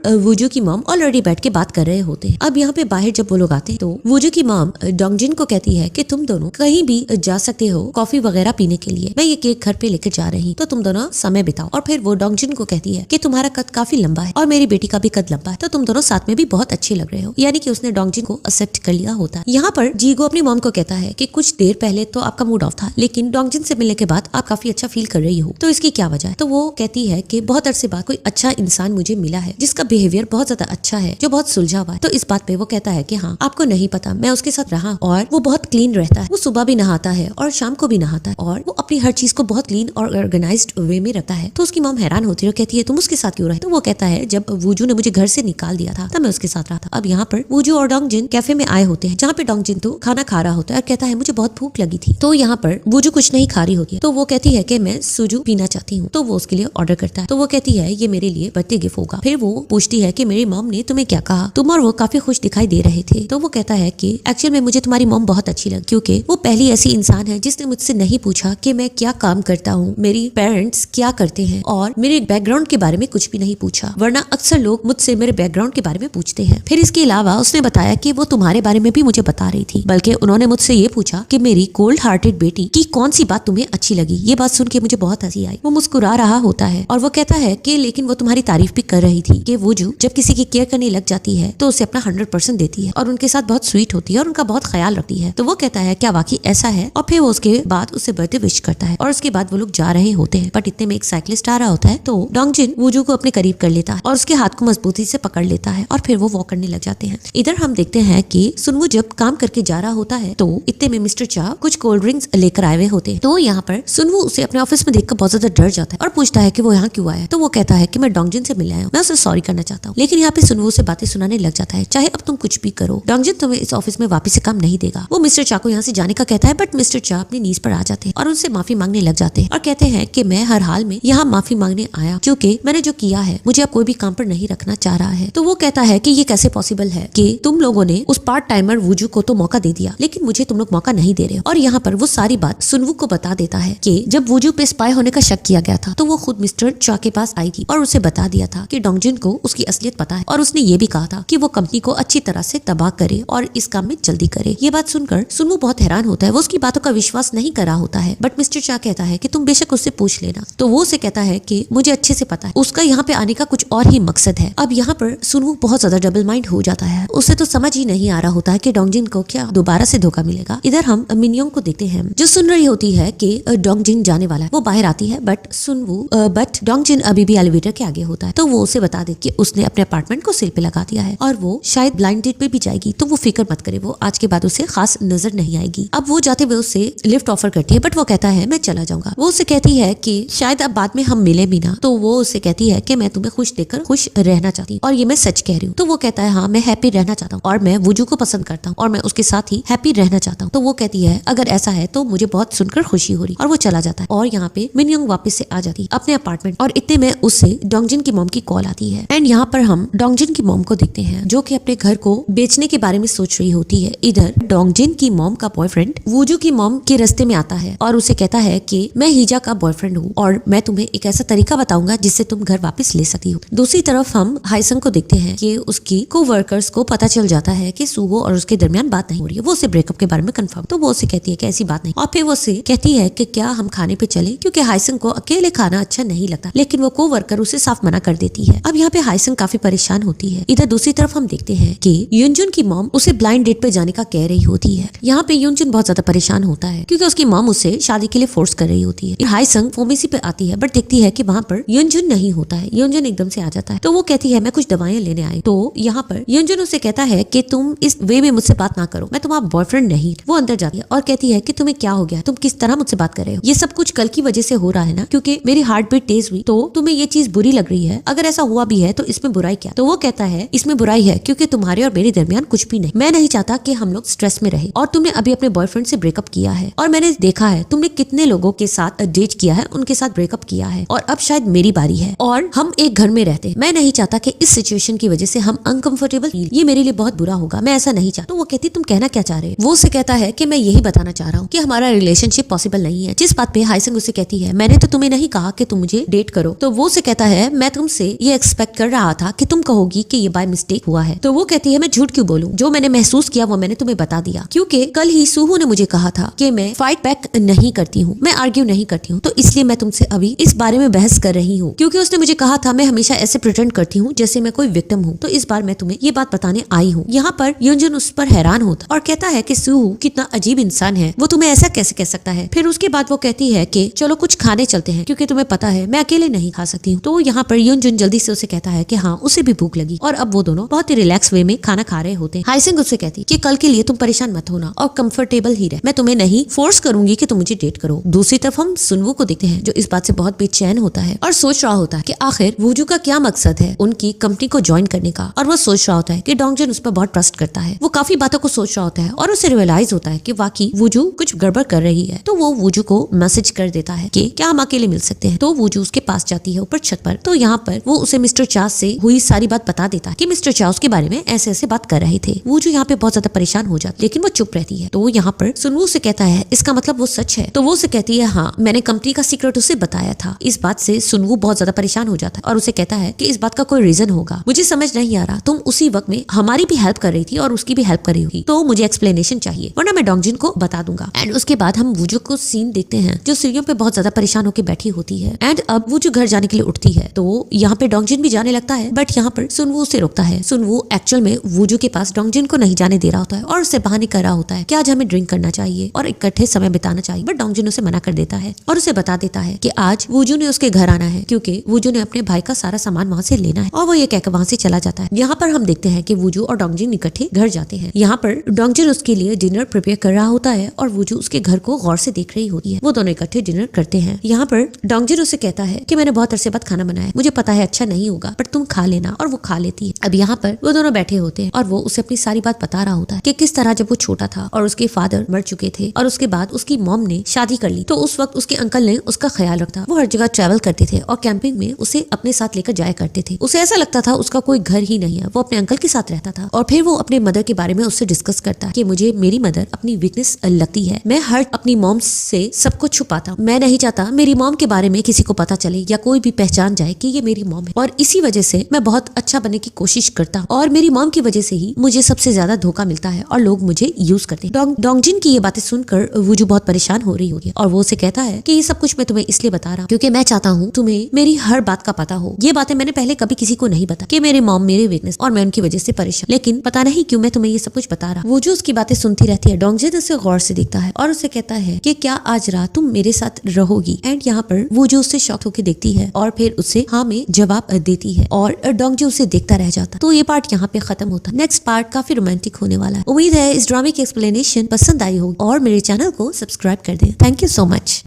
वूजू की mom already बैठ के बात कर रहे होते हैं। अब यहाँ पे बाहर जब वो लोग आते हैं तो वूजू की मॉम डोंगजिन को कहती है कि तुम दोनों कहीं भी जा सकते हो कॉफी वगैरह पीने के लिए, मैं ये केक घर पे लेकर जा रही, तो तुम दोनों समय बिताओ। और फिर वो डोंगजिन को कहती है कि तुम्हारा कद काफी लंबा है और मेरी बेटी का भी कद लंबा है, तो तुम दोनों साथ में भी बहुत अच्छे लग रहे हो। यानी कि उसने डोंगजिन को एक्सेप्ट कर लिया होता है। यहाँ पर जीगो अपनी मॉम को कहता है कि कुछ देर पहले तो आपका मूड ऑफ था, लेकिन डोंगजिन से मिलने के बाद आप काफी अच्छा फील कर रही हो, तो इसकी क्या वजह है? तो वो कहती है कि बहुत अरसे बाद कोई अच्छा इंसान मुझे मिला है जिसका बिहेवियर बहुत ज्यादा अच्छा है, जो बहुत सुलझा हुआ है। तो इस बात पे वो कहता है कि हाँ, आपको नहीं पता, मैं उसके साथ रहा और वो बहुत क्लीन रहता है। वो सुबह भी नहाता है और शाम को भी नहाता है और वो अपनी हर चीज को बहुत क्लीन और ऑर्गेनाइज्ड वे में रखता है। तो उसकी मॉम हैरान होती है और कहती है तुम उसके साथ क्यों रहे? तो वो कहता है जब वूजू ने मुझे घर से निकाल दिया था तब मैं उसके साथ रहा था। अब यहाँ पर वूजू और डोंगजिन कैफे में आए होते हैं जहाँ पे डोंगजिन तो खाना खा रहा होता है और कहता है मुझे बहुत भूख लगी थी। तो यहाँ पर वूजू कुछ नहीं खा रही होती है, तो वो कहती है कि मैं सुजू पीना चाहती हूँ, तो वो उसके लिए ऑर्डर करता है। तो वो कहती है ये मेरे लिए बर्थडे गिफ्ट होगा। फिर वो पूछती है कि मेरी मॉम ने तुम्हें क्या कहा, तुम और वो काफी खुश दिखाई दे रहे थे। तो वो कहता है कि एक्चुअल में मुझे तुम्हारी मॉम बहुत अच्छी लगी, क्योंकि वो पहली ऐसी इंसान है जिसने मुझसे नहीं पूछा कि मैं क्या काम करता हूँ, मेरी पेरेंट्स क्या करते हैं और मेरे बैकग्राउंड के बारे में कुछ भी नहीं पूछा, वरना अक्सर लोग मुझसे मेरे बैकग्राउंड के बारे में पूछते हैं। फिर इसके अलावा उसने बताया कि वो तुम्हारे बारे में भी मुझे बता रही थी, बल्कि उन्होंने मुझसे ये पूछा कि मेरी कोल्ड हार्टेड बेटी की कौन सी बात तुम्हें अच्छी लगी। ये बात सुन के मुझे बहुत हंसी आई। वो मुस्कुरा रहा होता है और वो कहता है कि लेकिन वो तुम्हारी तारीफ भी कर रही थी कि वूजू जब किसी की केयर करने लग जाती है तो उसे अपना 100% देती है और उनके साथ बहुत स्वीट होती है और उनका बहुत ख्याल रखती है। तो वो कहता है क्या वाकई ऐसा है? और फिर वो उसके बाद उससे बर्थडे विश करता है और उसके बाद वो लोग जा रहे होते हैं। बट इतने में एक साइकिलिस्ट आ रहा होता है, तो डोंगजिन वूजू को अपने करीब कर लेता है और उसके हाथ को मजबूती से पकड़ लेता है और फिर वो वॉक करने लग जाते हैं। इधर हम देखते हैं कि सुनवू जब काम करके जा रहा होता है तो इतने में मिस्टर चा कुछ कोल्ड ड्रिंक्स लेकर आए हुए होते हैं। तो यहाँ पर सुनवू उसे अपने ऑफिस में देखकर बहुत ज्यादा डर जाता है और पूछता है कि वो यहाँ क्यों आया। तो वो कहता है कि मैं डोंगजिन से मिलने आया हूँ, मैं उसे सॉरी करना चाहता हूँ। लेकिन यहाँ पे सुनवू से बातें सुनाने लग जाता है, चाहे अब तुम कुछ भी करो, डोंगजिन तुम्हें इस ऑफिस में वापस से काम नहीं देगा। वो मिस्टर चा को यहाँ से जाने का कहता है, बट मिस्टर चा अपनी नीज पर आ जाते हैं और उनसे माफी मांगने लग जाते हैं और कहते हैं कि मैं हर हाल में यहाँ माफी मांगने आया, क्योंकि मैंने जो किया है मुझे अब कोई भी काम पर नहीं रखना चाह रहा है। तो वो कहता है कि ये कैसे पॉसिबल है कि तुम लोगों ने उस पार्ट टाइमर वूजू को तो मौका दे दिया, लेकिन मुझे तुम लोग मौका नहीं दे रहे हो। और यहाँ पर वो सारी बात सुनवू को बता देता है कि जब वूजू पे स्पाई होने का शक किया गया था तो वो खुद मिस्टर चा के पास आई थी और उसे बता दिया था कि डोंगजिन को उसकी असलियत पता है और उसने ये भी कहा था कि वो कंपनी को अच्छी तरह से तबाह करे और इस काम में जल्दी करे। ये बात सुनकर सुनवू बहुत हैरान होता है, वो उसकी बातों का विश्वास नहीं करा होता है। बट मिस्टर चा कहता है कि तुम बेशक उससे पूछ लेना। तो वो उसे कहता है कि मुझे अच्छे से पता है उसका यहाँ पे आने का कुछ और ही मकसद है। अब यहाँ पर सुनवू बहुत ज्यादा डबल माइंड हो जाता है, उसे तो समझ ही नहीं आ रहा होता है कि डोंगजिन को क्या दोबारा से धोखा मिलेगा। इधर हम मिनयोंग को देखते हैं जो सुन रही होती है कि डोंगजिन जाने वाला है। वो बाहर आती है बट डोंगजिन अभी भी एलिवेटर के आगे होता है। तो वो उसे बता दे कि उसने अपने अपार्टमेंट को सेल पे लगा दिया है और वो शायद ब्लाइंड डेट पे भी जाएगी, तो वो फिक्र मत करे, वो आज के बाद उसे खास नजर नहीं आएगी। अब वो जाते हुए उससे लिफ्ट ऑफर करती है, बट वो कहता है मैं चला जाऊंगा। वो उसे कहती है कि शायद अब बाद में हम मिले भी ना। तो वो उसे कहती है कि मैं तुम्हें खुश देखकर खुश रहना चाहती हूँ और ये मैं सच कह रही हूँ। तो वो कहता है हाँ, मैं हैप्पी रहना चाहता हूँ और मैं वूजू को पसंद करता हूँ और मैं उसके साथ ही हैप्पी रहना चाहता हूँ। तो वो कहती है अगर ऐसा है तो मुझे बहुत सुनकर खुशी हो रही, और वो चला जाता है। और यहाँ पे मिनयोंग वापस से आ जाती है अपने अपार्टमेंट और इतने में उससे डोंगजिन की मॉम की कॉल आती है। एंड यहाँ पर हम डोंगजिन की मॉम को देखते हैं जो कि अपने घर को बेचने के बारे में सोच रही होती है। इधर डोंगजिन की मॉम का बॉयफ्रेंड वूजू की मॉम के रास्ते में आता है और उसे कहता है कि मैं हीजा का बॉयफ्रेंड हूँ और मैं तुम्हें एक ऐसा तरीका बताऊंगा जिससे तुम घर वापस ले सकती हो। दूसरी तरफ हम हाइसंग को देखते हैं कि उसकी को-वर्कर्स को पता चल जाता है कि सुगो और उसके दरमियान बात नहीं हो रही है। वो उसे ब्रेकअप के बारे में कंफर्म, तो वो उसे कहती है कि ऐसी बात नहीं, और फिर वो उसे कहती है कि क्या हम खाने पे चले, क्योंकि हाइसंग को अकेले खाना अच्छा नहीं लगता। लेकिन वो को-वर्कर उसे साफ मना कर देती है। अब यहाँ पे हाइसंग काफी परेशान होती है। इधर दूसरी तरफ हम देखते हैं कि युनजुन की मॉम उसे ब्लाइंड डेट पे जाने का कह रही होती है। यहाँ पे युनजुन बहुत ज्यादा परेशान होता है क्योंकि उसकी मॉम उसे शादी के लिए फोर्स कर रही होती है। हाइसंग फार्मेसी पे आती है बट देखती है कि वहाँ पर युनजुन नहीं होता है। युनजुन एकदम से आ जाता है, तो वो कहती है मैं कुछ दवाएं लेने आई। तो यहाँ पर युनजुन उसे कहता है कि तुम इस वे में मुझसे बात ना करो, मैं तुम्हारा बॉयफ्रेंड नहीं। वो अंदर जाती है और कहती है कि तुम्हें क्या हो गया, तुम किस तरह मुझसे बात कर रहे हो, ये सब कुछ कल की वजह से हो रहा है ना, क्योंकि मेरी हार्ट बीट तेज हुई तो तुम्हें ये चीज बुरी लग रही है। अगर ऐसा हुआ भी है तो इसमें बुराई क्या? तो वो कहता है इसमें बुराई है क्योंकि तुम्हारे और मेरे दरमियान कुछ भी नहीं। मैं नहीं चाहता कि हम लोग स्ट्रेस में रहे, और तुमने अभी अपने बॉयफ्रेंड से ब्रेकअप किया है और मैंने देखा है तुमने कितने लोगों के साथ डेट किया है, उनके साथ ब्रेकअप किया है, और अब शायद मेरी बारी है और हम एक घर में रहते हैं। मैं नहीं चाहता कि इस सिचुएशन की वजह से हम अनकंफर्टेबल फील, ये मेरे लिए बहुत बुरा होगा, मैं ऐसा नहीं चाहता। तो वो कहती तुम कहना क्या चाह रहे हो? वो उसे कहता है कि मैं यही बताना चाह रहा हूँ कि हमारा रिलेशनशिप पॉसिबल नहीं है। जिस बात पे हाइसंग उसे कहती है मैंने तो तुम्हें नहीं कहा कि तुम मुझे डेट करो। तो वो उसे कहता है मैं तुमसे ये एक्सपेक्ट कर रहा था कि तुम कहोगी कि ये बाय मिस्टेक हुआ है। तो वो कहती है मैं झूठ क्यों बोलूं, जो मैंने महसूस किया वो मैंने तुम्हें बता दिया, क्योंकि कल ही सूहू ने मुझे कहा था कि मैं फाइट बैक नहीं करती हूँ, मैं आर्ग्यू नहीं करती हूँ, तो इसलिए मैं तुमसे अभी इस बारे में बहस कर रही हूँ, क्योंकि उसने मुझे कहा था मैं हमेशा ऐसे प्रिटेंड करती हूँ जैसे मैं कोई विक्टिम हूँ, तो इस बार मैं तुम्हें ये बात बताने आई हूँ। यहाँ पर योंजन उस पर हैरान होता और कहता है कि सूहू कितना अजीब इंसान है, वो तुम्हें ऐसा कैसे कह सकता है। फिर उसके बाद वो कहती है कि चलो कुछ खाने चलते हैं, क्योंकि तुम्हें पता है मैं अकेले नहीं खा सकती हूँ। तो यहाँ पर योंजन जल्दी से उसे कहता है कि हाँ उसे भी भूख लगी और अब वो दोनों बहुत ही रिलैक्स वे में खाना खा रहे होते हैं। हाइसिंग उससे कहती कि कल के लिए तुम परेशान मत होना और कंफर्टेबल ही रहे, मैं तुम्हें नहीं फोर्स करूंगी कि तुम मुझे डेट करो। दूसरी तरफ हम सुनवू को देखते हैं जो इस बात से बहुत बेचैन होता है और सोच रहा होता है कि आखिर वूजू का क्या मकसद है उनकी कंपनी को ज्वाइन करने का। और वो सोच रहा होता है कि डोंगजन उस पर बहुत ट्रस्ट करता है। वो काफी बातों को सोच रहा होता है और उसे रियलाइज होता है कि वाकई वूजू कुछ गड़बड़ कर रही है। तो वो वूजू को मैसेज कर देता है कि क्या हम अकेले मिल सकते हैं। तो वूजू उसके पास जाती है ऊपर छत पर। तो यहाँ पर वो उसे मिस्टर चास से हुई सारी बात बता देता है कि मिस्टर चास के बारे में ऐसे ऐसे बात कर रहे थे। वूजू यहाँ पे बहुत ज्यादा परेशान हो जाती, लेकिन वो चुप रहती है। तो यहाँ पर सुनवू से कहता है इसका मतलब वो सच है। तो वो उसे कहती है हाँ मैंने कंपनी का सीक्रेट उसे बताया था। इस बात से सुनवू बहुत ज्यादा परेशान हो जाता है और उसे कहता है कि इस बात का कोई रीजन होगा, मुझे समझ नहीं आ रहा। तुम उसी वक्त में हमारी भी हेल्प कर रही थी और उसकी भी हेल्प कर रही होगी, तो मुझे एक्सप्लेनेशन चाहिए वरना मैं डोंगजिन को बता दूंगा। एंड उसके बाद हम वूजू को सीन देखते हैं जो सीढ़ियों पे बहुत ज्यादा परेशान होकर बैठी होती है। एंड अब वूजू घर जाने के लिए उठती है। तो यहाँ पे डोंगजिन भी जाने लगता है, बट यहाँ पर सुनवू उसे रोकता है। सुनवू एक्चुअल में वूजू के पास डोंगजिन को नहीं जाने दे रहा होता है और उससे बहाने कर रहा होता है कि आज हमें ड्रिंक करना चाहिए और इकट्ठे समय बिताना चाहिए, बट डोंगजिन उसे मना कर देता है और उसे बता देता है कि आज वूजू ने उसके घर आना है क्योंकि वूजू ने अपने भाई का सारा सामान वहाँ से लेना है। और वो ये कहकर वहाँ से चला जाता है। यहाँ पर हम देखते हैं कि वूजू और डोंगजिन इकट्ठे घर जाते हैं। यहाँ पर डोंगजिन उसके लिए डिनर प्रिपेयर कर रहा होता है और वूजू उसके घर को गौर से देख रही होती है। वो दोनों इकट्ठे डिनर करते हैं। यहाँ पर डोंगजिन उसे कहता है कि मैंने बहुत अरसे बाद खाना बनाया है, मुझे पता है अच्छा नहीं होगा पर तुम खा लेना, और वो खा लेती है। अब यहाँ पर वो दोनों बैठे होते हैं और वो उसे अपनी सारी बात बता रहा होता है कि किस तरह जब वो छोटा था और उसके फादर मर चुके थे और उसके बाद उसकी मॉम ने शादी कर ली, तो उस वक्त उसके अंकल ने उसका ख्याल रखा। वो हर जगह ट्रैवल करते थे और कैंपिंग में उसे अपने साथ लेकर जाया करते थे। उसे ऐसा लगता था उसका कोई घर ही नहीं है, वो अपने अंकल के साथ रहता था। और फिर वो अपने मदर के बारे में उससे डिस्कस करता है कि मुझे मेरी मदर अपनी वीकनेस लगती है, मैं हर अपनी मॉम से सब कुछ छुपाता हूँ, मैं नहीं चाहता मेरी मॉम के बारे में किसी को पता चले या कोई भी पहचान जाए कि ये मेरी मॉम है, और इसी वजह से मैं बहुत अच्छा बनने की कोशिश करता हूँ और मेरी मॉम की वजह से ही मुझे सबसे ज्यादा धोखा मिलता है और लोग मुझे यूज करते हैं। डोंगजिन की ये बातें सुनकर वूजू बहुत परेशान हो रही होती है और वो उसे कहता है कि ये सब कुछ मैं तुम्हें इसलिए बता रहा हूँ क्योंकि मैं चाहता हूँ तुम्हें मेरी हर बात का पता हो। ये बातें मैंने पहले कभी किसी को नहीं बता कि मेरी मॉम मेरी वीकनेस और मैं उनकी वजह से परेशान, लेकिन पता नहीं क्यों मैं तुम्हें ये सब कुछ बता रहा। वूजू उसकी बातें सुनती रहती है। डोंगजिन उसे गौर से देखता है और उसे कहता है कि क्या आज रात तुम मेरे साथ रहोगी। एंड यहाँ पर वूजू उससे शॉक होकर देखती है और फिर उससे हाँ में जवाब देती है और डोंगजिन उसे देखता रह जाता। तो ये पार्ट यहाँ पे खत्म होता है। नेक्स्ट पार्ट काफी रोमांटिक होने वाला है। उम्मीद है इस ड्रामे की एक्सप्लेनेशन पसंद आई होगी और मेरे चैनल को सब्सक्राइब कर दें। Thank you so much.